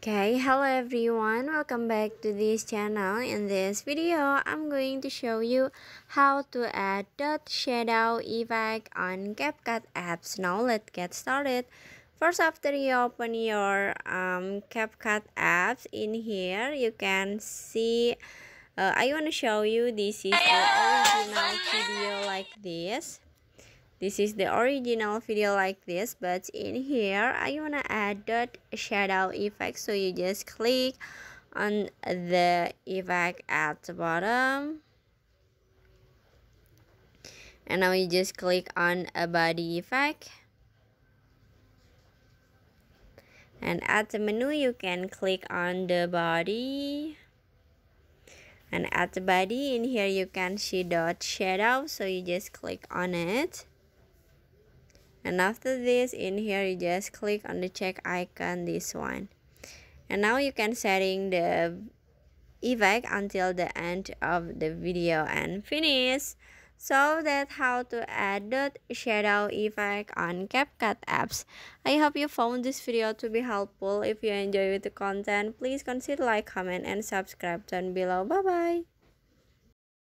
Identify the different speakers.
Speaker 1: Okay, hello everyone, welcome back to this channel. In this video, I'm going to show you how to add dot shadow effect on CapCut apps. Now let's get started. First, after you open your CapCut apps, in here you can see I want to show you this is the original video like this. This is the original video like this, but in here I wanna add dot shadow effect, so you just click on the effect at the bottom, and now you just click on a body effect, and at the menu you can click on the body, and at the body in here you can see dot shadow, so you just click on it. And after this, in here you just click on the check icon, this one, and now you can setting the effect until the end of the video and finish. So that's how to add dot shadow effect on CapCut apps. I hope you found this video to be helpful. If you enjoy the content, please consider like, comment, and subscribe down below. Bye bye.